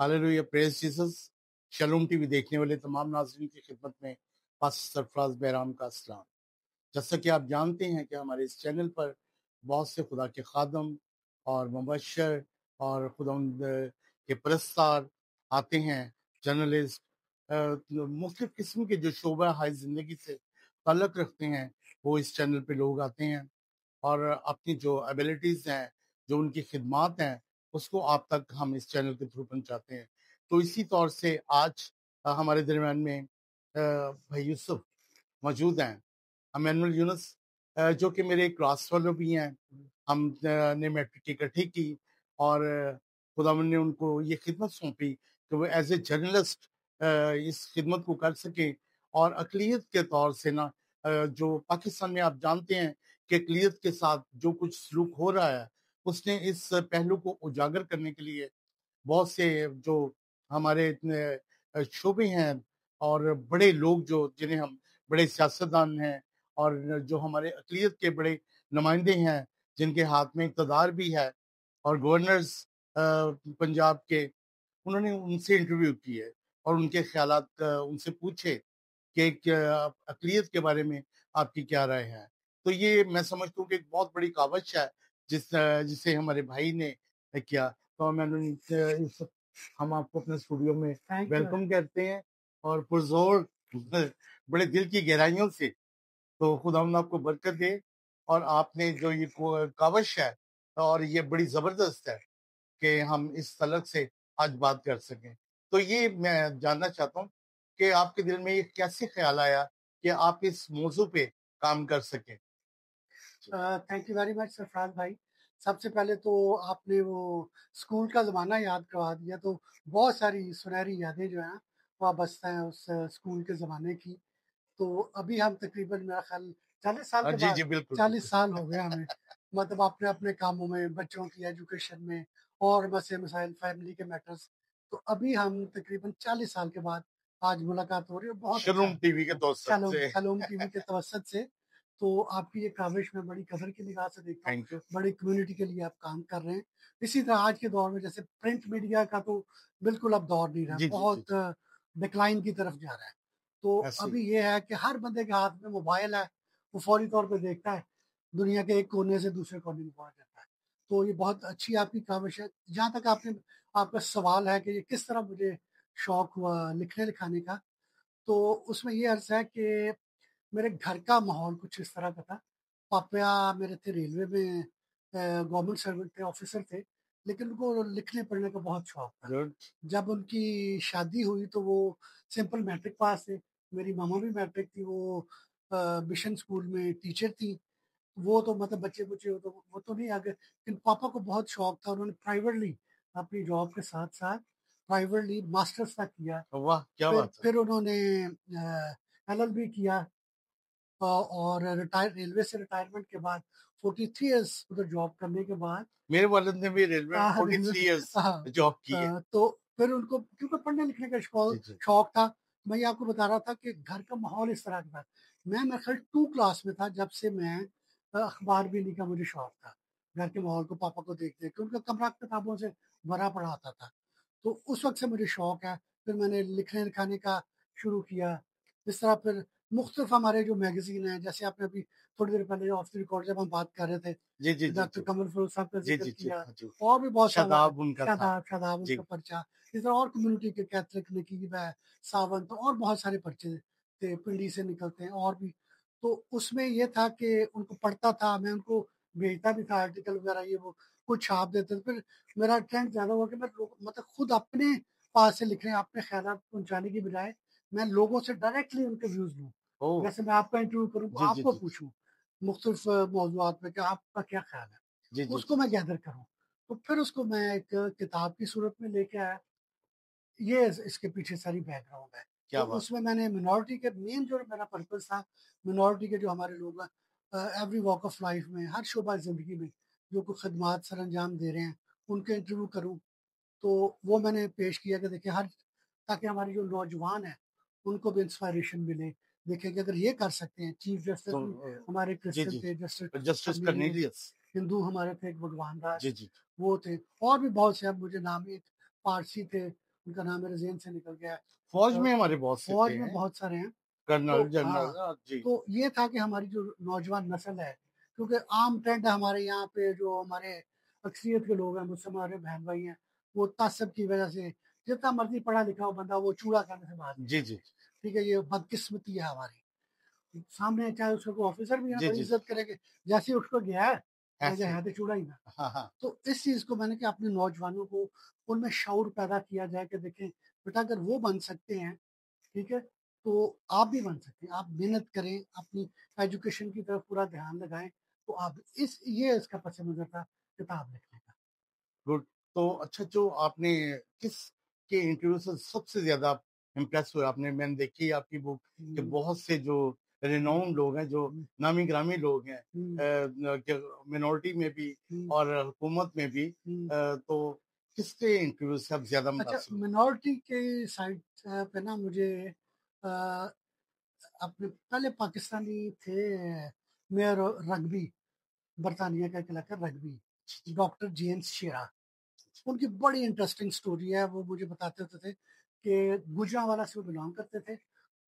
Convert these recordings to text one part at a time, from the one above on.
Hallelujah, praise Jesus. Shalom TV देखने वाले तमाम नाज़रीन की खिदमत में पास्टर सरफराज बैराम का सलाम। जैसा कि आप जानते हैं कि हमारे इस चैनल पर बहुत से खुदा के खादम और मुबशर और खुदावंद के परस्तार आते हैं, जर्नलिस्ट, मुख्तलिफ किस्म के जो शोबा हाय ज़िंदगी से ताल्लुक़ रखते हैं, वो इस चैनल पे लोग आते हैं और अपनी जो एबिलिटीज़ हैं, जो उनकी खिदमात हैं, उसको आप तक हम इस चैनल के थ्रू पहुँचाते हैं। तो इसी तौर से आज हमारे दरमियान में भाई यूसुफ मौजूद हैं, इमैनुअल यूनुस, जो कि मेरे क्लास फेलो भी हैं। हम ने मैट्रिक इकट्ठी की और खुदावंद ने उनको ये खिदमत सौंपी कि वो एज़ ए जर्नलिस्ट इस खिदमत को कर सकें और अक़लियत के तौर से ना, जो पाकिस्तान में आप जानते हैं कि अक़लियत के साथ जो कुछ सलूक हो रहा है, उसने इस पहलू को उजागर करने के लिए बहुत से जो हमारे इतने शोबे हैं और बड़े लोग जो जिन्हें हम बड़े सियासतदान हैं और जो हमारे अक़लियत के बड़े नुमाइंदे हैं, जिनके हाथ में इक़्तिदार भी है और गवर्नर्स पंजाब के, उन्होंने उनसे इंटरव्यू किए और उनके ख़्यालात उनसे पूछे कि क्या अक़लियत के बारे में आपकी क्या राय है? तो ये मैं समझता हूँ कि एक बहुत बड़ी कावश है जिसे हमारे भाई ने किया। तो मैंने हम आपको अपने स्टूडियो में थैंक यू। वेलकम करते हैं और पुरज़ोर बड़े दिल की गहराइयों से, तो खुदावंद आपको बरकत दे और आपने जो ये कावश है और ये बड़ी ज़बरदस्त है कि हम इस तलक से आज बात कर सकें। तो ये मैं जानना चाहता हूँ कि आपके दिल में ये कैसे ख़्याल आया कि आप इस मौज़ू पे काम कर सकें? Thank you very much Sarfaraz भाई। सबसे पहले तो आपने वो स्कूल का ज़माना याद करवा दिया, तो बहुत सारी सुनहरी यादें जो हैं वाबस्ता हैं उस स्कूल के ज़माने की। तो अभी हम तकरीबन मेरा ख़्याल 40 साल के जी, बाद जी, बिल्कुल, 40 बिल्कुल। साल हो गए हमें, मतलब अपने अपने कामों में, बच्चों की एजुकेशन में और मसले-मसाइल, फैमिली के मैटर्स। तो अभी हम तकरीबन 40 साल के बाद आज मुलाकात हो रही है, बहुत अच्छा शलोम है। टीवी के तवज्जुह शालोम से। शालोम टीवी के तवसत से। तो आपकी ये काविश मैं बड़ी कदर की निगाह से देखता हूँ, थैंक यू। बड़ी कम्युनिटी के लिए आप काम कर रहे हैं। इसी तरह आज के दौर में जैसे प्रिंट मीडिया का तो बिल्कुल अब दौर नहीं रहा, जी, जी, जी, बहुत जी। डिक्लाइन की तरफ जा रहा है। तो ऐसे ही। अभी ये है कि हर बंदे के हाथ में मोबाइल है, वो फौरी तौर पे देखता है, दुनिया के एक कोने से दूसरे कोने में पहुँच जाता है। तो ये बहुत अच्छी आपकी काविश है। जहाँ तक आपका सवाल है कि ये किस तरह मुझे शौक हुआ लिखने-लिखाने का, तो उसमें ये अर्ज़ है कि मेरे घर का माहौल कुछ इस तरह का था। पापा मेरे थे रेलवे में, गवर्नमेंट सर्वेंट थे, ऑफ़िसर थे, लेकिन उनको लिखने-पढ़ने का बहुत शौक था। गुड। जब उनकी शादी हुई तो वो सिंपल मैट्रिक पास थे। मेरी मामा भी मैट्रिक थी, वो मिशन स्कूल में टीचर थी। वो तो मतलब बच्चे-बुच्चे वो तो नहीं आगे, लेकिन पापा को बहुत शौक था। उन्होंने प्राइवेटली अपनी जॉब के साथ-साथ प्राइवेटली मास्टर्स तक किया। वाह! क्या फिर बात है। फिर उन्होंने एलएलबी किया। और रेलवे से रिटायरमेंट के बाद 43 इयर्स उधर जॉब करने के बाद मेरे वालिद ने भी रेलवे में रेलवे 43 इयर्स हाँ, जॉब की है। तो फिर उनको क्योंकि पढ़ने लिखने का जी, जी। शौक था। मैं ये आपको बता रहा था कि घर का माहौल इस तरह का था। मैं मेरे ख्याल 2 क्लास में था जब से मैं अखबार बीनी का मुझे शौक था। घर के माहौल को पापा को देख-देख के, उनका कमरा किताबों से भरा पड़ा आता था। तो उस वक़्त से मुझे शौक है। फिर मैंने लिखने-लिखाने का शुरू किया। इस तरह फिर मुख्तलिफ हमारे जो मैगज़ीन हैं, जैसे आपने अभी थोड़ी देर पहले ऑफ द रिकॉर्ड जब हम बात कर रहे थे, जी, जी, जी, डॉक्टर जी। कमर फिरोज़ साहब का जी, ज़िक्र जी, जी। किया, हाँ जी। और भी बहुत सारा शादाब उनका था। शादाब जी। उनका पर्चा, इस तरह और कम्युनिटी के कैथलिक, नकीब है, सावंत और बहुत सारे पर्चे थे, पिंडी से निकलते हैं और भी। तो उसमें ये था कि उनको पढ़ता था, मैं उनको भेजता भी था आर्टिकल वगैरह ये वो, कुछ छाप देते थे। फिर मेरा ट्रेंड ज़्यादा हुआ कि मैं लोग मतलब खुद अपने पास से लिखने, अपने ख़्यालात पहुँचाने की बजाय मैं लोगों से डायरेक्टली उनके व्यूज़ लूँ। ओह! जैसे मैं आपका इंटरव्यू करूँ तो जी, जी, आपको जी, जी। पूछूँ, मुख्तलिफ मौज़ूआत पे कि आपका क्या ख़्याल है? जी, जी, उसको जी, मैं जी। गैदर करूँ। तो फिर उसको मैं एक किताब की सूरत में लेके आया। ये इसके पीछे सारी बैकग्राउंड है। तो क्या बात उसमें मैंने मिनॉरिटी के मेन जो मेरा पर्पस था, मिनॉरिटी के जो हमारे लोग हैं, एवरी वॉक ऑफ लाइफ में, हर शोबा ज़िंदगी में जो कोई खदमात सरअंजाम दे रहे हैं, उनके इंटरव्यू करूँ। तो वो मैंने पेश किया कि देखिए हर, ताकि हमारे जो नौजवान हैं, उनको भी इंस्पायरेशन मिले। देखें कि अगर ये कर सकते हैं, चीफ जस्टिस तो भी हमारे जी, क्रिश्चियन जी। थे, justice justice Cornelius, Cornelius. Hindu हमारे थे एक भगवान जी, दास, जी। वो थे, और भी बहुत से, अब मुझे नाम एक पारसी थे, उनका नाम मेरे ज़हन से निकल गया है। फौज में हमारे बहुत से फौज थे में हैं, बहुत सारे हैं। कर्नल, तो जनरल, हाँ, जी। तो ये था कि हमारी जो नौजवान नस्ल है, क्योंकि आम ट्रेंड हमारे यहाँ पे जो हमारे अक्सरियत के लोग हैं, मुझसे हमारे बहन-भाई हैं, वो तआस्सुब की वजह से जितना मर्ज़ी पढ़ा लिखा हो बंदा वो चूड़ा खाने से बाज नहीं जी, आता। जी। ठीक है? ये बदकिस्मती है हमारी। सामने चाहे उसका कोई ऑफ़िसर भी है ना जी, बड़ी जी, जी। इज़्ज़त करेंगे, जैसे ही उठ के गया है, कहेंगे ऐसे है तो चूड़ा ही ना। हाँ, हाँ। तो इस चीज़ को मैंने कि अपने नौजवानों को उनमें शऊर पैदा किया जाए कि देखें बेटा अगर वो बन सकते हैं, ठीक है? तो आप भी बन सकते हैं। आप मेहनत करें, अपनी एजुकेशन की तरफ पूरा ध्यान लगाएँ, तो आप इस ये इसका पस मंज़र था किताब लिखने का। गुड। तो अच्छा, जो आपने किस के इंटरव्यू से सबसे ज़्यादा आप इम्प्रेस हुए? आपने मैंने देखी है आपकी बुक कि हुँ, बहुत से जो हुँ, रिनाउंड लोग हैं, जो हुँ, नामी-गिरामी लोग हैं, हुँ, मिनॉरिटी में भी हुँ, और हुकूमत में भी, हुँ। तो किसके इंटरव्यू से आप ज़्यादा अच्छा मुतासिर हुए? मिनॉरिटी के साइड पे ना मुझे अ, अपने पहले पाकिस्तानी थे मेयर रग्बी, बरतानिया का एक इलाका रग्बी, डॉक्टर जेम्स शेरा। उनकी बड़ी इंटरेस्टिंग स्टोरी है, वो मुझे बताते होते थे कि गुजरांवाला से वो बिलॉन्ग करते थे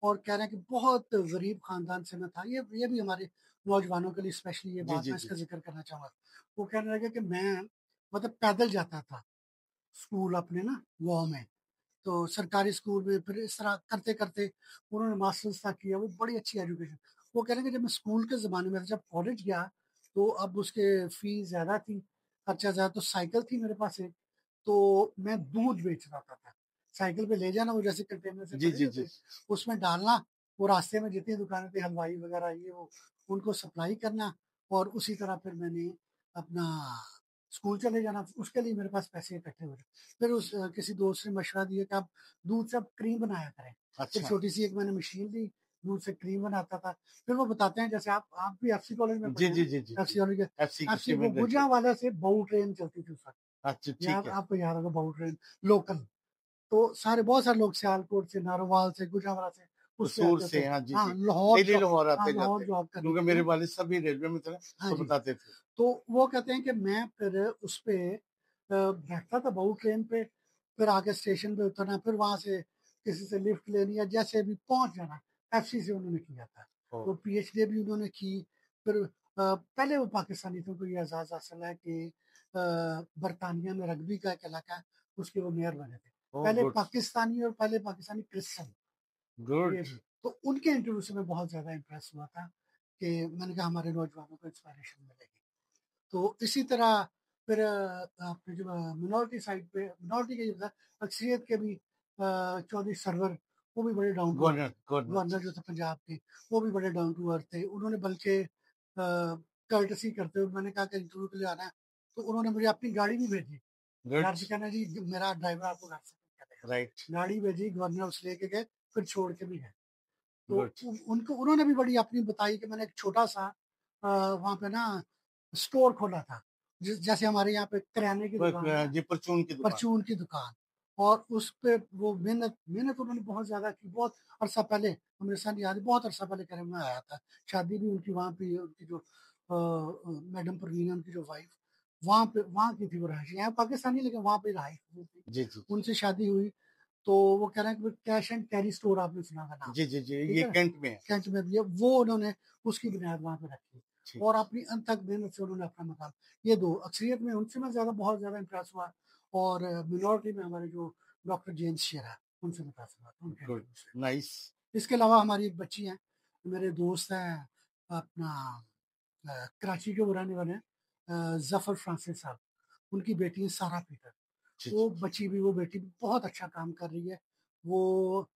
और कह रहे हैं कि बहुत गरीब ख़ानदान से मैं था। ये भी हमारे नौजवानों के लिए स्पेशली ये जी, बात जी, मैं जी। इसका ज़िक्र करना चाहूँगा। वो कहने लगे कि मैं मतलब पैदल जाता था स्कूल अपने ना गाँव में। तो सरकारी स्कूल में फिर इस तरह करते-करते उन्होंने मास्टर्स तक किया, वो बड़ी अच्छी एजुकेशन। वो कह रहे हैं कि जब मैं स्कूल के ज़माने में था, जब कॉलेज गया, तो अब उसके फ़ीस ज़्यादा थी, खर्चा ज़्यादा, तो साइकिल थी मेरे पास एक, तो मैं दूध बेच रहा था। साइकिल पे ले जाना, वो जैसे कंटेनर से जी, भरे नहीं जी, जी। होते, उसमें डालना, वो रास्ते में जितनी दुकानें थी, हलवाई वगैरह ये वो, उनको सप्लाई करना और उसी तरह फिर मैंने अपना स्कूल चले जाना, उसके लिए मेरे पास पैसे इकट्ठे हो गए। फिर किसी दोस्त ने मशवरा दिया कि आप दूध से आप क्रीम बनाया करें। फिर अच्छा। छोटी-सी एक मैंने मशीन ली, दूध से क्रीम बनाता था। फिर वो बताते हैं जैसे आप भी एफसी कॉलेज में जी, पढ़े हैं जी, ना? जी, जी, जी। एफसी कॉलेज के एफसी एफसी कृषि वो में ग्रेजुएट। गुजरांवाला से बहु ट्रेन चलती थी उस वक़्त। अच्छा, याद ठीक है। आपको याद होगा बहु ट्रेन लोकल। तो बहुत सारे लोग सियालकोट से, नारोवाल से, गुजरांवाला से उस पे कसूर आते थे। से, हाँ, जी, हाँ, जी। डेली लाहौर हाँ, लाहौर आते-जाते, जॉब करने क्योंकि के मेरे लिए। वालिद साहब भी रेलवे में थे ना, हाँ तो जी। बताते थे। तो वो कहते हैं कि मैं फिर उस पे बैठता था बहु ट्रेन पे, फिर आके स्टेशन पे उतरना, फिर वहाँ से किसी से लिफ्ट लेनी या जैसे भी पहुँच जाना। एफसी से उन्होंने किया था। ओह! तो पीएचडी भी उन्होंने की। फिर पहले वो पाकिस्तानी थे, उनको ये एहसास हासिल है कि बरतानिया में रग्बी का एक इलाका है, उसके वो मेयर बने थे। ओह, गुड, पहले पाकिस्तानी क्रिश्चियन, ये गुड। भी। तो उनके इंटरव्यू से मैं बहुत ज़्यादा इम्प्रेस हुआ था कि मैंने कहा हमारे नौजवानों को इंस्पिरेशन मिलेगी। तो इसी तरह फिर आपने जो मिनॉरिटी साइड पे मिनॉरिटी के जो था अक्सरियत के भी चौधरी सरवर वो भी बड़े डाउन टू अर्थ थे। गवर्नर गवर्नर गवर्नर जो थे पंजाब के वो भी बड़े डाउन टू अर्थ थे। उन्होंने बल्कि कर्टसी करते हुए मैंने कहा कि इंटरव्यू के लिए आना है तो उन्होंने मुझे अपनी गाड़ी भी भेजी। गुड, घर से कहना जी मेरा ड्राइवर आपको घर से पिक राइट, करेगा। गाड़ी भेजी गवर्नर उसे लेके गए फिर छोड़ के भी गए। तो गुड। उनको उन्होंने भी बड़ी अपनी बताई कि मैंने एक छोटा-सा वहाँ पे ना स्टोर खोला था। जैसे हमारे यहाँ पे किराने की दुकान है, जी, परचून की दुकान। परचून की दुकान और उस पे वो मेहनत मेहनत उन्होंने बहुत ज़्यादा की, बहुत अरसा पहले हमें सन याद है, बहुत अरसा पहले करीब में आया था। शादी भी उनकी वहाँ पे उनकी जो मैडम परवीन है उनकी जो वाइफ़, वहाँ की थी वो रहायशी, यहाँ पाकिस्तानी लेकिन वहाँ पे रहायश वो थी। जी, जी, जी। उनसे शादी हुई, तो वो कह रहे हैं कि कैश एंड कैरी स्टोर आपने सुना होगा नाम, जी, जी, जी, ठीक ये है? कैंट में है। कैंट में भी है, वो उन्होंने उसकी बुनियाद वहाँ पे रखी ठीक। और अपनी अनथक मेहनत से उन्होंने अपना मकाम ये 2 अक्सरियत में उनसे मैं बहुत ज़्यादा इम्प्रेस हुआ और मिनॉरिटी में हमारे जो डॉक्टर जेम्स शेरा उनसे मुतासिर हुआ था उनके गुड, इंटरव्यू से। नाइस। इसके अलावा हमारी एक बच्ची हैं, मेरे दोस्त हैं अपना कराची के वो रहने वाले हैं ज़फ़र फ्रांसिस साहब, उनकी बेटी है सारा पीटर। जी, वो जी, बच्ची भी वो बेटी भी बहुत अच्छा काम कर रही है। वो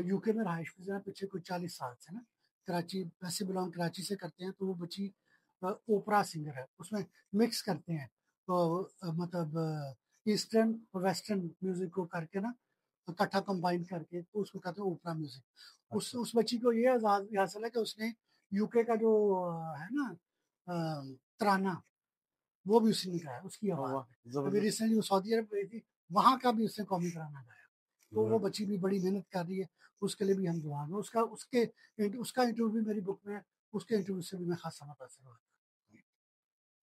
यूके में रहाइश पज़ीर है पिछले कुछ 40 साल से ना। कराची वैसे बिलॉन्ग कराची से करते हैं, तो वो बच्ची ओपेरा सिंगर है। उसमें मिक्स करते हैं। तो मतलब ईस्टर्न और वेस्टर्न म्यूज़िक को करके ना इकट्ठा कंबाइन करके तो उसको कहते हैं ओपेरा म्यूज़िक। अच्छा। उस बच्ची को ये एज़ाज़ हासिल है कि उसने यूके का जो है ना तराना वो भी उसी ने गाया, उसकी ओह आवाज़ वाह! में। अभी ज़बरदस्त। रिसेंटली वो सऊदी अरब गई थी, वहाँ का भी उसने कौमी तराना गाया। तो वो गुड। बच्ची भी बड़ी मेहनत कर रही है, उसके लिए भी हम दुआ में उसका इंटरव्यू भी मेरी बुक में है, उसके इंटरव्यू से भी मैं ख़ासा मुतासिर हुआ।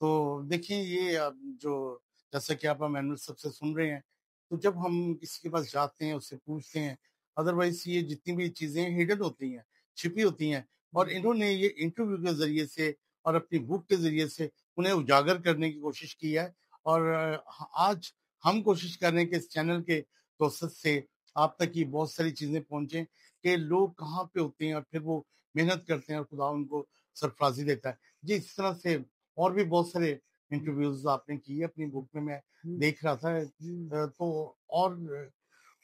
तो देखिए, ये जो जैसा कि आप एमानुएल साहब से सुन रहे हैं, तो जब हम किसी के पास जाते हैं, उससे पूछते हैं, अदरवाइज़ ये जितनी भी चीज़ें हिडन होती हैं, छिपी होती हैं, और इन्होंने ये इंटरव्यू के ज़रिए से और अपनी बुक के ज़रिए से उन्हें उजागर करने की कोशिश की है। और आज हम कोशिश कर रहे हैं कि इस चैनल के तौसत से आप तक ये बहुत सारी चीज़ें पहुँचे कि लोग कहाँ पे होते हैं और फिर वो मेहनत करते हैं और खुदा उनको सरफराज़ी देता है। जी, इस तरह से और भी बहुत सारे इंटरव्यूज़ आपने किए अपनी बुक में, मैं देख रहा था। तो और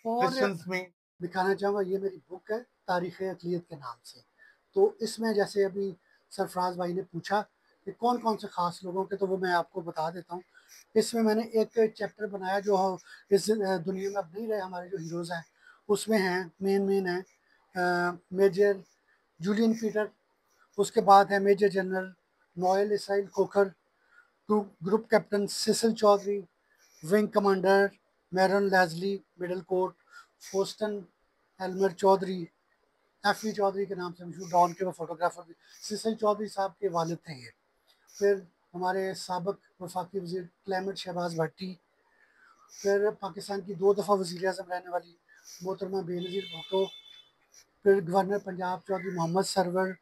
और क्वेश्चंस में दिखाना चाहूँगा, ये मेरी बुक है तारीख़ अक़लियत के नाम से। तो इसमें जैसे अभी सरफराज भाई ने पूछा कि कौन-कौन से ख़ास लोगों के, तो वो मैं आपको बता देता हूँ। इसमें मैंने एक चैप्टर बनाया जो इस दुनिया में अब नहीं रहे, हमारे जो हीरोज़ हैं उसमें हैं, मेन हैं मेजर जूलियन पीटर, उसके बाद है major general Noel Israel Khokhar, group captain Cecil Chaudhry, wing commander Mervyn Leslie, Middlecoat Foston Elmer Chaudhry, F V. Chaudhry के नाम से मशहूर, डॉन के वो फोटोग्राफर भी। सिसिल चौधरी साहब के वालिद थे ये। फिर हमारे साबिक वफाकी वज़ीर क्लेमेंट शहबाज भट्टी, फिर पाकिस्तान की 2 दफ़ा वज़ीर आज़म रहने वाली मोहतरमा बेनज़ीर भुट्टो, फिर governor Punjab Chaudhry Mohammad Sarwar,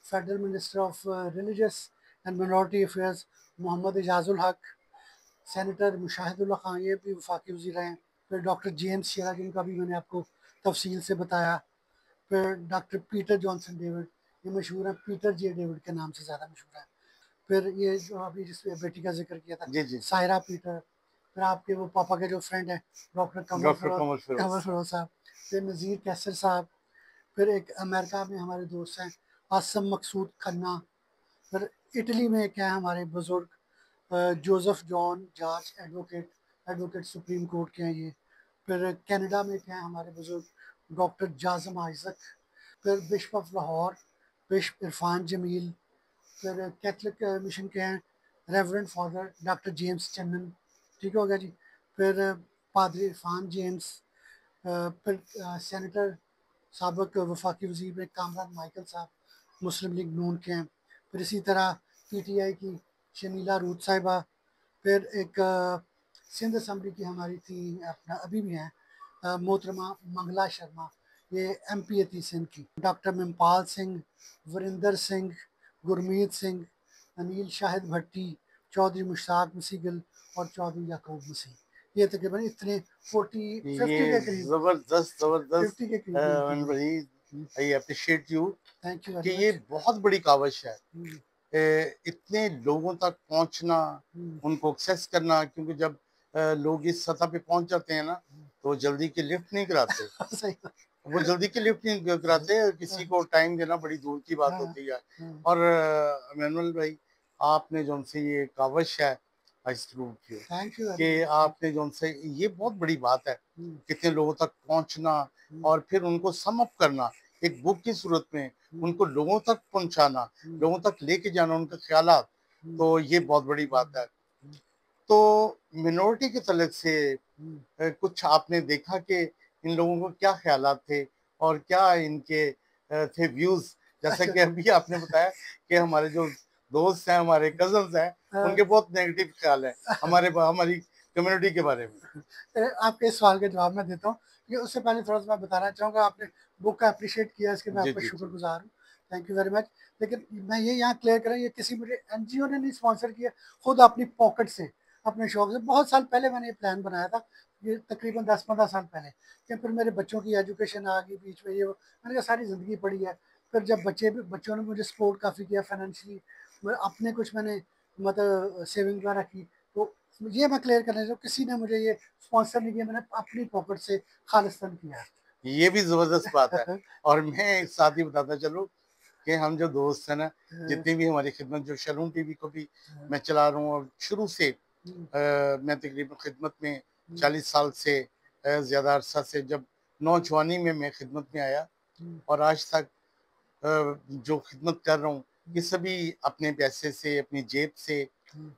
federal minister of religious and minority affairs Mohammad Ejazul Haq, senator Mushahidullah Khan, ये भी वफाकी वज़ीर हैं। फिर डॉक्टर जेम्स शेरा, जिनका भी मैंने आपको तफसील से बताया। फिर डॉक्टर पीटर जॉनसन डेविड, ये मशहूर हैं पीटर जे डेविड के नाम से ज़्यादा मशहूर है। फिर ये जो अभी जिसमें बेटी का जिक्र किया था, जी, जी। सायरा पीटर। फिर आपके वो पापा के जो फ्रेंड हैं डॉक्टर कमर फिरोज साहब, फिर नज़ीर कैसर साहब। फिर एक अमेरिका में हमारे दोस्त हैं आसम मकसूद खन्ना। फिर इटली में क्या है हमारे बुज़ुर्ग Joseph John George advocate supreme court के हैं ये। फिर कनाडा में क्या है हमारे बुज़ुर्ग डॉक्टर जाज़म आइज़क। फिर bishop of Lahore bishop Irfan Jameel. फिर कैथलिक मिशन के हैं reverend father doctor James Channan, ठीक हो गया जी। फिर पादरी इरफान जेम्स। फिर सेनेटर साबिक वफाकी वज़ीर में कामरान माइकल साहब, मुस्लिम लीग नून के हैं। फिर इसी तरह पीटीआई की शमीला रूथ साहिबा। फिर एक सिंध असम्बली की हमारी थी, अपना अभी भी हैं मोहतरमा मंगला शर्मा, ये एमपी थी सिंध की। डॉक्टर मिमपाल सिंह, वरिंदर सिंह, गुरमीत सिंह, अनिल शाहिद भट्टी, चौधरी मुश्ताक मसीह गिल और चौधरी याकूब मसीह। ये तकरीबन इतने 50 ये के करीब, जबरदस्त 50 के करीब। I appreciate you thank you कि वेरी ये मच। बहुत बड़ी काविश है इतने लोगों तक पहुंचना, उनको एक्सेस करना, क्योंकि जब लोग इस सतह पे पहुंच जाते हैं ना, तो जल्दी की लिफ्ट नहीं कराते। सही। वो जल्दी की लिफ्ट नहीं कराते, किसी को टाइम देना बड़ी दूर की बात होती है। और मैनुअल भाई, आपने जो से ये काविश है थैंक यू कि आपने जो से, ये बहुत बड़ी बात है कितने लोगों तक पहुंचना और फिर उनको सम अप करना एक बुक की सूरत में, उनको लोगों तक पहुंचाना, लोगों तक लेके जाना उनके ख्यालात, तो ये बहुत बड़ी बात है। तो मिनोरिटी के तलक से कुछ आपने देखा कि इन लोगों को क्या ख्यालात थे और क्या इनके थे व्यूज, जैसा कि अभी आपने बताया कि हमारे जो दोस्त हैं, हमारे कजन्स हैं, उनके बहुत नेगेटिव ख्याल है हमारी कम्युनिटी के बारे में। आपके इस सवाल के जवाब मैं देता हूँ। ये उससे पहले थोड़ा सा मैं बताना चाहूँगा, आपने बुक का अप्रिशिएट किया, इसके मैं जी, आपका जी, जी। शुक्रगुजार हूँ। Thank you very much. लेकिन मैं ये यहाँ क्लियर करें, ये किसी मुझे एनजीओ ने नहीं स्पॉन्सर किया, खुद अपनी पॉकेट से, अपने शौक से। बहुत साल पहले मैंने ये प्लान बनाया था, ये तकरीबन 10-15 साल पहले। कि फिर मेरे बच्चों की एजुकेशन आ गई बीच में, ये मैंने कहा सारी ज़िंदगी पड़ी है। फिर जब बच्चों ने मुझे सपोर्ट काफ़ी किया फाइनेंशियली, अपने कुछ मैंने मतलब सेविंग वगैरह की, तो ये मैं क्लियर करना चाहता हूँ, किसी ने मुझे ये स्पॉन्सर नहीं किया, मैंने अपनी पॉकेट से खालिस्तान किया। ये भी जबरदस्त बात है। और मैं साथ ही बताता चलूं कि हम जो दोस्त हैं ना, जितनी भी हमारी खिदमत, जो शलूम टीवी को भी मैं चला रहा हूँ और शुरू से मैं तकरीबन खिदमत में 40 साल से ज़्यादा अरसा से, जब नौजवानी में मैं खिदमत में आया और आज तक जो खिदमत कर रहा हूँ, ये सभी अपने पैसे से, अपनी जेब से,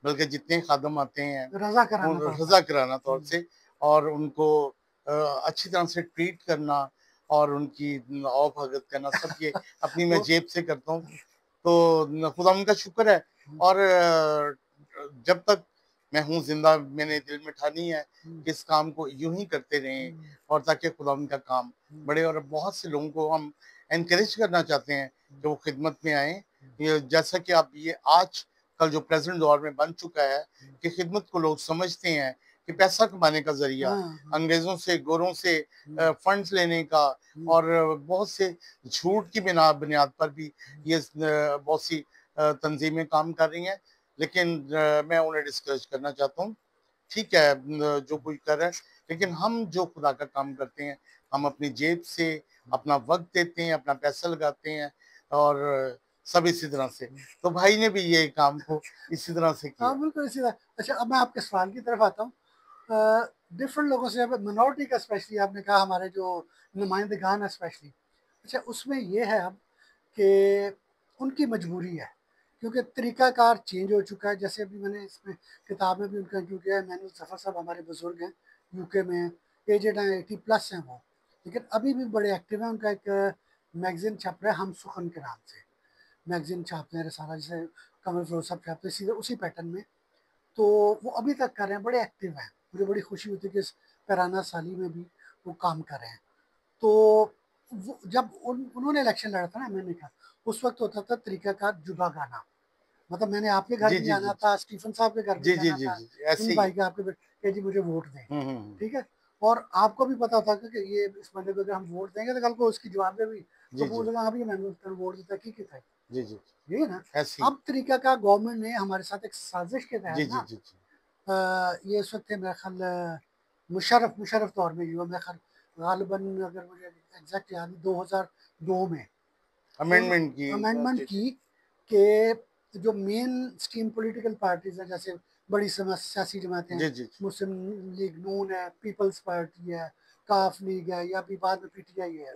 बल्कि जितने खादम आते हैं रजा कराना उन तौर रजा कराना तौर से, और उनको अच्छी तरह से ट्रीट करना और उनकी आओ भगत करना, सब ये अपनी मैं जेब से करता हूँ। तो खुदा उनका शुक्र है। और जब तक मैं हूँ जिंदा, मैंने दिल में ठानी है कि इस काम को यूं ही करते रहें, और ताकि खुदा उनका काम बढ़े। और बहुत से लोगों को हम एनकरेज करना चाहते हैं कि वो खिदमत में आए। ये जैसा कि आप ये आज कल जो प्रेजेंट दौर में बन चुका है कि खिदमत को लोग समझते हैं कि पैसा कमाने का जरिया, अंग्रेजों से गोरों से फंड्स लेने का, और बहुत से झूठ की बुनियाद पर भी ये बहुत सी तंजीमें काम कर रही हैं। लेकिन मैं उन्हें डिस्करेज करना चाहता हूँ। ठीक है, जो कोई कर रहा है, लेकिन हम जो खुदा का काम करते हैं, हम अपनी जेब से अपना वक्त देते हैं, अपना पैसा लगाते हैं, और सब इसी तरह से। तो भाई ने भी ये काम को इसी तरह से किया। हाँ बिल्कुल इसी तरह। अच्छा, अब मैं आपके सवाल की तरफ आता हूँ। डिफरेंट लोगों से, मिनॉरिटी का स्पेशली आपने कहा, हमारे जो नुमाइंदगान है स्पेशली, अच्छा उसमें ये है अब कि उनकी मजबूरी है, क्योंकि तरीकाकार चेंज हो चुका है। जैसे अभी मैंने इसमें किताब में भी उनका इंक्लूड किया है, मैनुअल जफर साहब हमारे बुजुर्ग हैं, यूके में एजेड हैं, 80+ हैं वो, लेकिन अभी भी बड़े एक्टिव हैं। उनका एक मैगजीन छप रहा है हम सुखन के नाम से, मैगजीन छापते हैं रसाला, जैसे कमल फिरोज साहब छापते हैं, सीधे उसी पैटर्न में। तो वो अभी तक कर रहे हैं, बड़े एक्टिव हैं। मुझे बड़ी खुशी होती है कि इस पैराना साली में भी वो काम कर रहे हैं। तो वो जब उन्होंने इलेक्शन लड़ा था ना, मैंने कहा उस वक्त होता था तरीकाकार जुदा गाना, मतलब मैंने आपके घर जी भी जी जी जाना था, स्टीफन साहब के घर भी जी जी जाना जी था, जी, ऐसे इन ही भाई है। के आपके कि जी मुझे वोट दें, हम्म। ठीक है। और आपको भी पता था कि ये इस बंदे को अगर हम वोट देंगे तो कल को उसकी जवाब में भी तो जी जी पूछेगा हाँ भी मैंने उसको वोट देता की था, जी जी, ये है ना। ऐसे ही। अब तरीका का गवर्नमेंट ने हमारे साथ एक साजिश के जी तहत जी ना, जी जी, ये इस वक्त मेरा ख्याल मुशर्रफ दौर में हुआ, मेरा ख्याल गालिबन अगर मुझे एग्जैक्ट याद है 2002 में अमेंडमेंट की। अमेंडमेंट जी की कि जो मेन स्ट्रीम पॉलिटिकल पार्टीज हैं, जैसे बड़ी सियासी जमातें हैं, जी जी मुस्लिम लीग नून है, पीपल्स पार्टी है, काफ लीग है, या भी बाद में पीटीआई है,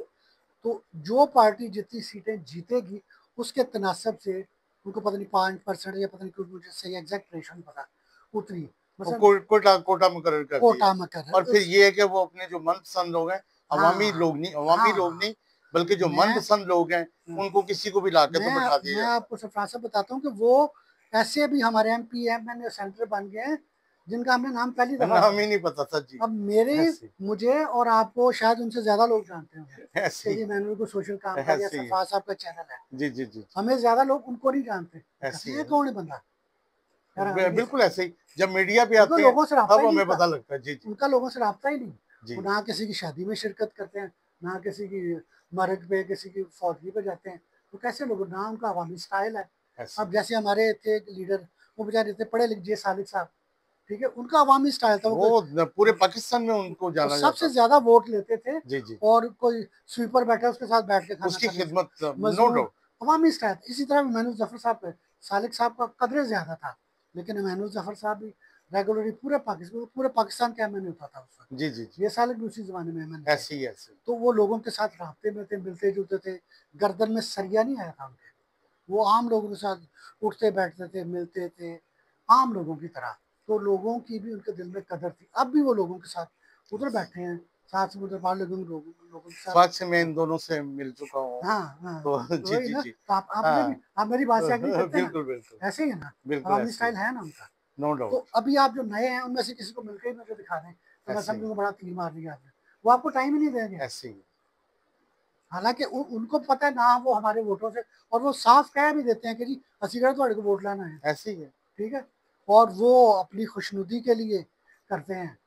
तो जो पार्टी जितनी सीटें जीतेगी उसके तनासब से उनको पता नहीं 5% या पता नहीं कुछ, मुझे सही एग्जैक्ट रेशो नहीं पता, उतनी और मतलब कोटा कोटा मुकर्रर कर दिया। कोटा में कर और रहे फिर ये है कि वो अपने जो मनपसंद लोग हैं, अवामी हाँ लोग नहीं, अवामी लोग हाँ। नहीं, बल्कि जो मैं मनपसंद लोग हैं, उनको किसी को भी लाके तो बैठा दिया मैं जाता आपको सरफराज साहब बताता हूँ कि वो ऐसे भी हमारे एमपी एमएनए सेंटर बन गए हैं जिनका हमने नाम पहली है। दफा नाम सुना। ही नहीं पता था जी। अब मेरे ऐसे मुझे और आपको शायद उनसे ज्यादा लोग जानते होंगे ऐसे कि ही जी मैंने को सोशल काम का, या ऐसे ही है। सरफराज साहब का चैनल है, जी जी जी, हमें ज्यादा लोग उनको नहीं जानते, कहते ऐसे ही हैं ये है। कौन है बंदा, हैरानगी से। बिल्कुल ऐसे ही, जब मीडिया पे उनको आते हैं लोगों से रब्ता तब ही नहीं हमें होता, पता लगता है। जी जी उनका लोगों से रब्ता ही नहीं। वो जी, ना किसी की शादी में शिरकत करते हैं, ना किसी की मरग पे, किसी की फौतगी पे जाते हैं। तो कैसे लोग, ना उनका अवामी स्टाइल है। ऐसे अब जैसे हमारे थे एक लीडर, वो बेचारे थे पढ़े लिखे सालिक साहब, ठीक है, उनका अवामी स्टाइल था। वो वो पूरे पाकिस्तान में उनको वो जाना जाता सबसे था। ज्यादा वोट लेते थे, जी जी, और कोई स्वीपर बैठा उसके साथ बैठ के खाना उसकी खाने से खिदमत, नो मजदूर, डाउट। अवामी स्टाइल। इसी तरह मैनुल जफर साहब पे, सालिक साहब का कदर ज्यादा था, लेकिन मैनुल जफर साहब भी रेगुलरली पूरे पाकिस्तान का एमएनए होता था उस वक्त। जी जी जी, ये सालिक भी उसी जमाने में एमएनए थे। ऐसे ही ऐसे ही। तो वो लोगों के साथ रास्ते में थे, मिलते जुलते थे, गर्दन में सरिया नहीं आया था उनके, वो आम लोगों के साथ उठते बैठते थे, मिलते थे आम लोगों की तरह। तो लोगों की भी उनके दिल में कदर थी। अब भी वो लोगों के साथ उधर बैठे हैं, साथ समुद्र पार लोगों के साथ। स्वाद से मैं इन दोनों से मिल चुका हूँ। हाँ हाँ, तो तो जी वही जी ना, जी, तो आपने भी, हाँ। आप मेरी बात से एग्री करते हैं ना, बिल्कुल बिल्कुल ऐसे ही है ना, बिल्कुल, अवामी ऐसे ही, स्टाइल है ना उनका। नो तो डाउट। अभी आप जो नए हैं उनमें से किसी को मिलकर ही मुझे दिखा दें तो मैं ऐसे ही समझूंगा बड़ा तीर मार दिया आपने, वो आपको टाइम ही नहीं देंगे। ऐसे ही हालांकि उनको पता है ना, वो हमारे वोटों से, और वो साफ कह भी देते हैं कि जी असीगढ़ थोड़े को वोट लाना है, ऐसे ही है। ठीक है। और वो अपनी खुशनुदी के लिए करते हैं।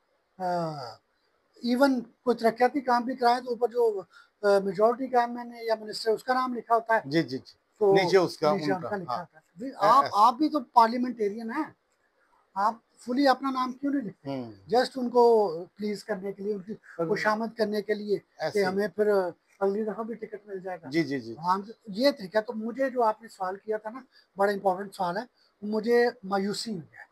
इवन कोई तरक्याती काम भी कराए तो ऊपर जो मेजोरिटी का एमएनए या मिनिस्टर उसका नाम लिखा होता है, जी जी जी, तो नीचे उसका नीचे उनका, उनका लिखा हाँ। होता है। भाई ऐसे। आप भी तो पार्लियामेंटेरियन हैं, आप फुली अपना नाम क्यों नहीं लिखते, हम्म, जस्ट उनको प्लीज करने के लिए, उनकी खुशामद करने के लिए कि ऐसे ही। हमें फिर अगली दफा भी टिकट मिल जाएगा। जी जी जी, हम ये तरीका, तो मुझे जो आपने सवाल किया था ना, बड़ा इंपॉर्टेंट सवाल है, मुझे मायूसी हुई है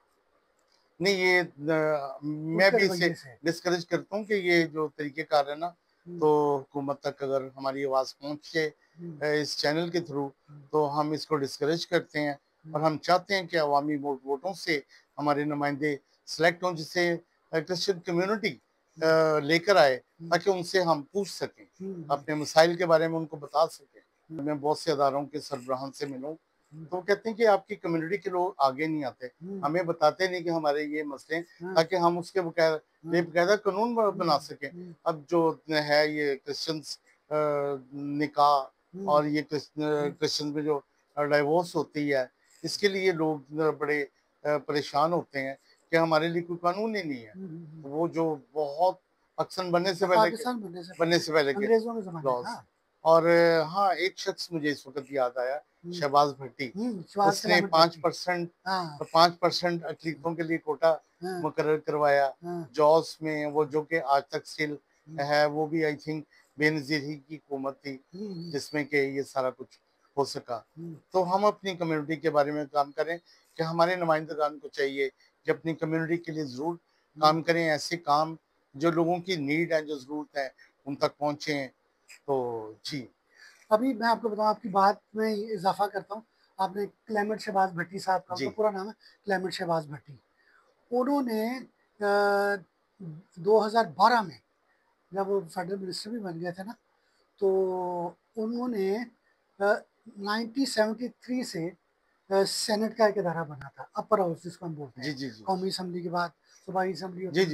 नहीं ये मैं उसके भी इसे रवैये से। डिस्करेज करता हूँ कि ये जो तरीकेकार है ना, हम्म, तो हुकूमत तक अगर हमारी आवाज़ पहुँचे हम्म, इस चैनल के थ्रू, हम्म, तो हम इसको डिस्करेज करते हैं। और हम्म, हम चाहते हैं कि अवामी वोटों से हमारे नुमाइंदे सेलेक्ट हों, जिसे क्रिश्चियन कम्युनिटी हम्म, लेकर आए, हम्म, ताकि उनसे हम पूछ सकें, हम्म, अपने मसाइल के बारे में उनको बता सकें। मैं बहुत से अदारों के सरबराहान से मिलूँ, तो वो कहते हैं कि आपकी कम्युनिटी के लोग आगे नहीं आते, हमें बताते नहीं कि हमारे ये मसले हैं, ताकि हम उसके बेकायदा कानून बना सकें। अब जो है ये क्रिश्चियंस निकाह और ये क्रिश्चियन में जो डाइवोर्स होती है, इसके लिए लोग बड़े परेशान होते हैं कि हमारे लिए कोई कानून ही नहीं है। वो जो बहुत पाकिस्तान बनने से पहले के अंग्रेजों के ज़माने लॉज। का। और हाँ, एक शख्स मुझे इस वक्त याद आया, शहबाज भट्टी। उसने 5% अकलीतों के लिए कोटा मुकर्रर करवाया जॉस में, वो जो कि आज तक स्टिल है। वो भी आई थिंक बेनजीर ही की हुकूमत थी जिसमें कि ये सारा कुछ हो सका। तो हम अपनी कम्युनिटी के बारे में काम करें कि हमारे नुमाइंदगान को चाहिए कि अपनी कम्युनिटी के लिए जरूर काम करें, ऐसे काम जो लोगों की नीड है, जो जरूरत है, उन तक पहुंचे। तो जी, अभी मैं आपको बताऊं, आपकी बात में इजाफा करता हूँ। आपने क्लेमेंट शहबाज भट्टी साहब का, उनका पूरा नाम है क्लेमेंट शहबाज भट्टी। उन्होंने 2012 में जब वो फेडरल मिनिस्टर भी बन गए थे ना, तो उन्होंने 1973 से सेनेट का एक इदारा बना था, अपर हाउस जिसको हम बोलते हैं। कौमी असम्बली के बाद सूबाई असम्बली होती है,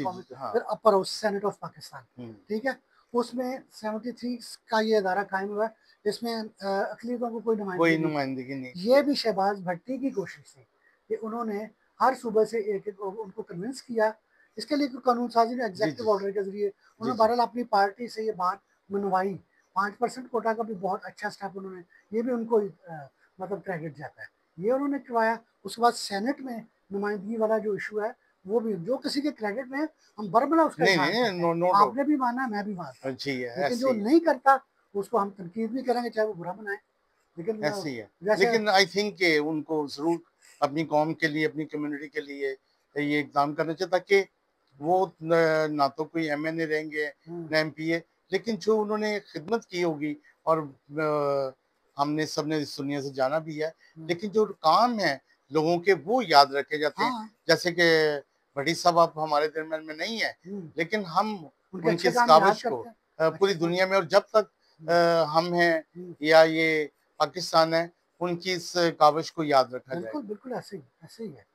फिर upper house senate of Pakistan, ठीक है। उसमें 73 का ये इदारा कायम हुआ। इसमें अकलीतों को कोई नुमाइंदगी नहीं। ये भी शहबाज भट्टी की कोशिश थी कि उन्होंने हर सूबे से एक उनको कन्विंस किया। इसके लिए कानून साजी ने एग्जेक्टिव ऑर्डर के जरिए उन्होंने बहरहाल अपनी पार्टी से ये बात मनवाई। 5% कोटा का भी बहुत अच्छा स्टेप उन्होंने, ये भी उनको मतलब क्रेडिट जाता है, ये उन्होंने करवाया। उसके बाद सेनेट में नुमाइंदगी वाला जो इशू है, वो भी जो किसी के क्रेडिट में हम बरबला उसका आपने भी माना, मैं भी मानता हूँ, लेकिन जो नहीं करता उसको हम तनकीद भी करेंगे, चाहे वो बुरा बनाए। लेकिन ऐसे ही है। लेकिन आई थिंक उनको जरूर अपनी कौम के लिए, अपनी कम्युनिटी के लिए ये इकदाम करना चाहिए, ताकि वो ना तो कोई MNA रहेंगे ना MPA, लेकिन जो उन्होंने खिदमत की होगी, और हमने सबने इस दुनिया से जाना भी है, लेकिन जो काम है लोगों के वो याद रखे जाते हैं। जैसे कि भट्टी साहब आप हमारे दरमियान में नहीं है, लेकिन हम उनकी इस काविश को पूरी दुनिया में, और जब तक हम हैं या ये पाकिस्तान है, उनकी इस काविश को याद रखा जाए। बिल्कुल बिल्कुल ऐसे ही है।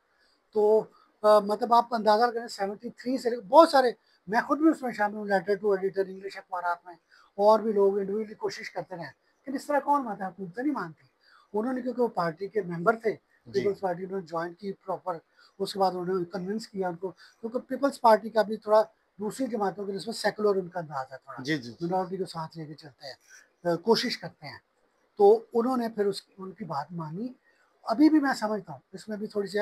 तो मतलब आप अंदाजा करें 73 से बहुत सारे, मैं खुद भी उसमें शामिल हूँ, लेटर टू एडिटर इंग्लिश अखबार में, और भी लोग इंडिविजुअली कोशिश करते रहे, लेकिन इस तरह कौन मानता है, हुकूमत नहीं मानती। उन्होंने, क्योंकि वो पार्टी के मेंबर थे, पीपल्स पार्टी, उन्होंने ज्वाइन की प्रॉपर। उसके बाद उन्होंने कन्विंस किया उनको, क्योंकि पीपल्स पार्टी का भी थोड़ा दूसरी जमातों के जिसमें सेकुलर उनका अंदाज है, थोड़ा मिनॉरिटी को साथ लेके चलते हैं, कोशिश करते हैं। तो उन्होंने फिर उनकी बात मानी। अभी भी मैं समझता हूँ इसमें भी थोड़ी सी,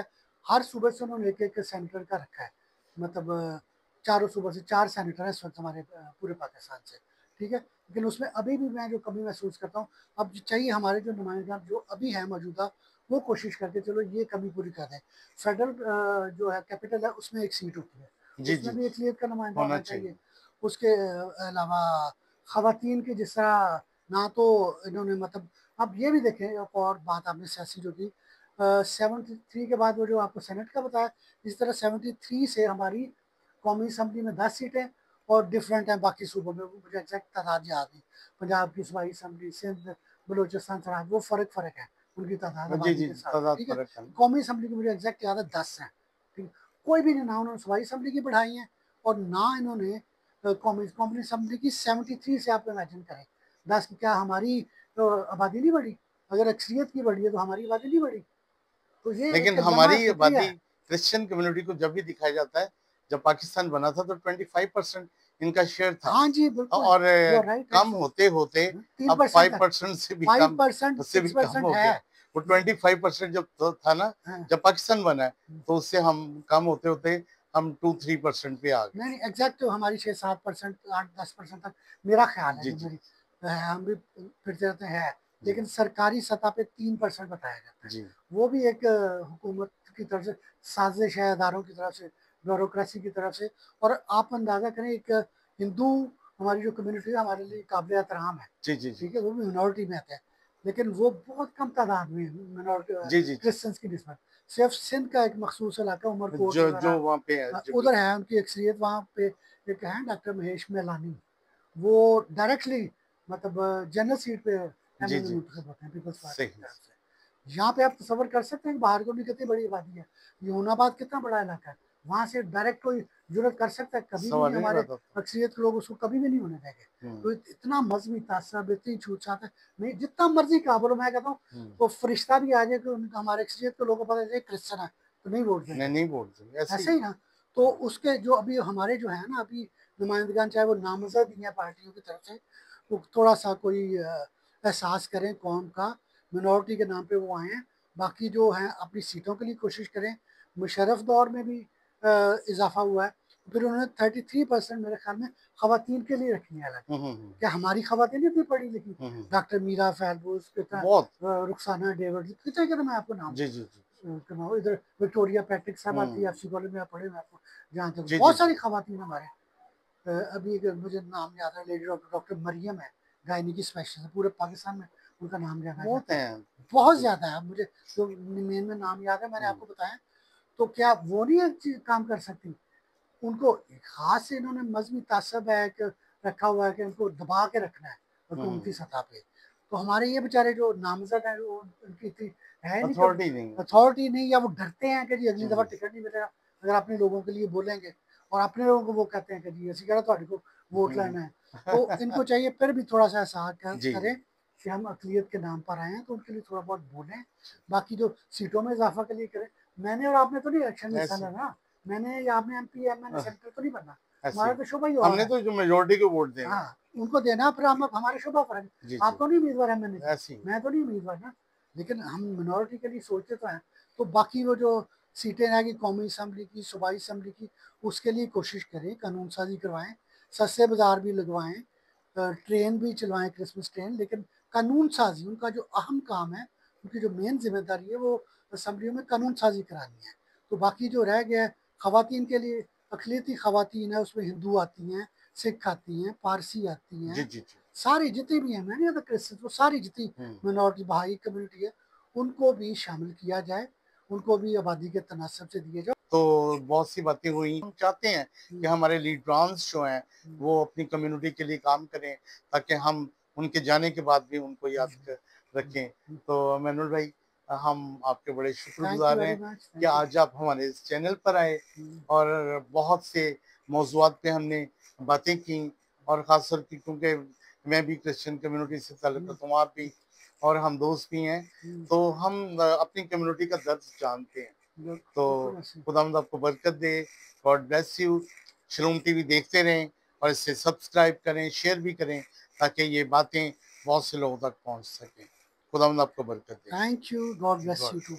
हर सूबे से उन्होंने एक सेनेटर का रखा है, मतलब चारों सूबे से 4 सेनेटर हैं इस वक्त हमारे पूरे पाकिस्तान से, ठीक है। लेकिन उसमें अभी भी मैं जो कमी महसूस करता हूँ, अब चाहिए हमारे जो नुमाइंदा जो अभी है मौजूदा, वो कोशिश करके चलो ये कमी पूरी कर दें। फेडरल जो है कैपिटल है, उसमें एक सीट होती है, उसमें भी अक़लियत का नुमाइंदा होना चाहिए। उसके अलावा खवातीन की जिस तरह, ना तो इन्होंने मतलब, अब ये भी देखें, एक और बात आपने सियासी जो की 73 के बाद वो जो आपको सेनेट का बताया, इस तरह 73 से हमारी कौमी असम्बली में 10 सीटें और डिफरेंट हैं बाकी सूबों में, मुझे एग्जैक्ट तादाद याद नहीं। पंजाब की सूबाई असम्बली, सिंध, बलोचिस्तान, सराज, वो फर्क है उनकी तादाद के साथ, ठीक है। कौमी असम्बली की मुझे एग्जैक्ट याद है 10 हैं, ठीक। कोई भी नहीं, ना उन्होंने सूबाई असम्बली की बढ़ाई है, और ना इन्होंने कौमी असम्बली की 73 से आप इमेजिन करें 10 की, क्या हमारी आबादी नहीं बढ़ी? अगर अक्सरियत की बढ़ी है तो हमारी आबादी नहीं बढ़ी। तो ये लेकिन हमारी आबादी क्रिश्चियन कम्युनिटी को जब भी दिखाया जाता है, जब पाकिस्तान बना था तो 25% इनका शेयर था। हाँ जी, बिल्कुल। और कम होते होते अब 5% से भी कम, उससे भी कम हो गया। वो 25% जब था ना, जब पाकिस्तान बना है, तो उससे हम कम होते होते हम 2-3% पे आ गए। नहीं एग्जैक्ट तो हमारी 6-7%, 8-10% तक मेरा ख्याल है, मेरी हम भी फिरते रहते हैं, लेकिन सरकारी सतह पे 3% बताया जाता है। वो भी एक हुकूमत की तरफ से साजिश है, अदारों की तरफ से, ब्यूरोक्रेसी की तरफ से। और आप अंदाजा करें, एक हिंदू हमारी जो कम्युनिटी है हमारे लिए काबिल एहतराम है, ठीक है, वो भी मिनॉरिटी में आता है, लेकिन वो बहुत कम तादाद में मिनॉरिटी क्रिश्चियंस की निस्बत। सिर्फ सिंध का एक मखसूस इलाका उमरकोट जो वहाँ पे है, उधर है उनकी अक्सरियत, वहाँ पे एक है डॉक्टर महेश मेलानी, वो डायरेक्टली मतलब जनरल सीट पे मुंतखब होते हैं पीपल्स पार्टी की तरफ से। यहाँ पे आप तसव्वुर कर सकते हैं कि बाहर की कितनी बड़ी आबादी है, यूनाबाद कितना बड़ा इलाका है, वहाँ से डायरेक्ट कोई जुर्रत कर सकता है? कभी भी नहीं, सवाल ही नहीं हमारे पैदा होता। अक्सरियत के लोग उसको कभी भी नहीं होने देंगे। तो इतना मजहबी तासब, इतनी छूट-छाट है, नहीं जितना मर्जी कहा बोलो, मैं कहता हूँ तो फरिश्ता भी आ जाए कि उनका, हमारे अक्सरियत के लोगों को पता चले क्रिश्चियन है तो नहीं वोट देंगे, नहीं वोट देंगे, ऐसे ऐसे ही। ही ना। तो उसके जो अभी हमारे जो है ना अभी नुमाइंदगान, चाहे वो नामजद ही हैं पार्टियों की तरफ से, वो थोड़ा सा कोई एहसास करें कौम का, मिनॉरिटी के नाम पे वो आए हैं। बाकी जो हैं अपनी सीटों के लिए कोशिश करें। मुशर्रफ दौर में भी इजाफा हुआ है, फिर उन्होंने 33% मेरे ख्याल में खवातीन के लिए रखी है अलग। क्या हमारी खवातीन इतनी पढ़ी लिखी? डॉक्टर मीरा फैलबूस, कितना बहुत। रुखसाना डेविड, कितने कितने मैं आपको नाम जी जी जी करवाओ, इधर विक्टोरिया पैट्रिक साहब आती है, एफसी कॉलेज में आप पढ़े, मैं आपको जहाँ तक जी जी बहुत सारी जी। खवातीन हमारे। अभी एक मुझे नाम याद है, लेडी डॉक्टर डॉक्टर मरियम है, गायनी की स्पेशलिस्ट, पूरे पाकिस्तान में उनका नाम जाना बहुत जाता है, हैं। बहुत जी। ज्यादा है। मुझे जो मेन में नाम याद है मैंने आपको बताया। तो क्या वो नहीं एक काम कर सकती? उनको एक खास से इन्होंने मजहबी तासब है कि रखा हुआ है कि उनको दबा के रखना है हुकूमती सतह पे। तो हमारे ये बेचारे जो नामजद हैं, वो उनकी इतनी है नहीं कि अथॉरिटी नहीं। अथॉरिटी नहीं, या वो डरते हैं कि जी अगली दफा हम्म। टिकट नहीं मिलेगा अगर अपने लोगों के लिए बोलेंगे, और अपने लोगों को वो कहते हैं कि जी असं कह को वोट लेना है। तो इनको चाहिए फिर भी थोड़ा सा एहसास जी करें कि हम अकलियत के नाम पर आए हैं, तो उनके लिए थोड़ा बहुत बोलें। बाकी जो सीटों में इजाफा के लिए करें, मैंने और आपने तो नहीं इलेक्शन में हिस्सा ऐसे लेना, मैंने या आपने एमपी एमएनए सेंटर तो नहीं बनना, ऐसे हमारा ही। तो शोभा ही और हमने है। तो जो मेजोरिटी को वोट देना। हाँ, उनको देना, फिर हम हमारे शोभा फर्क। जी आप जी। तो नहीं उम्मीदवार एमएनए के, ऐसे ही। मैं तो नहीं उम्मीदवार ना, लेकिन हम मिनॉरिटी के लिए सोचते तो हैं। तो बाकी वो जो सीटें रहेगी कौमी असम्बली की, सूबाई असम्बली की, उसके लिए कोशिश करें, कानून साजी करवाएं, सस्ते बाजार भी लगवाएं, ट्रेन भी चलवाएं, क्रिसमस ट्रेन, लेकिन कानून साजी उनका जो अहम काम है, उनकी जो मेन जिम्मेदारी है वो असम्बलियों में कानून साजी करानी है। तो बाकी जो रह गया है खवातीन के लिए, अकलियती खवातीन है, उसमें हिंदू आती हैं, सिख आती हैं, पारसी आती जी हैं, जी जी। सारी जितनी भी हैं, मैंने क्रिश्चियन, वो सारी जितनी मिनॉरिटी भाई कम्युनिटी है, उनको भी शामिल किया जाए, उनको भी आबादी के तनासब से दिए जाए। तो बहुत सी बातें हुई। हम चाहते हैं कि हमारे लीडर्स जो हैं वो अपनी कम्युनिटी के लिए काम करें, ताकि हम उनके जाने के बाद भी उनको याद रखें। तो मैनुअल भाई, हम आपके बड़े थैंक यू शुक्रगुजार वेरी हैं मच, कि थैंक यू। आज आप हमारे इस चैनल पर आए और बहुत से मौज़ूआत पे हमने बातें की। और ख़ास कर के क्योंकि मैं भी क्रिश्चियन कम्युनिटी से ताल्लुक़ रखता हूँ, आप भी, और हम दोस्त भी हैं, तो हम अपनी कम्युनिटी का दर्द जानते हैं। तो खुदावंद आपको बरकत दे। God bless you. Shalom TV देखते रहें और इसे सब्सक्राइब करें, शेयर भी करें, ताकि ये बातें बहुत से लोगों तक पहुंच सकें। खुदावंद आपको बरकत दे। Thank you, God bless God you to.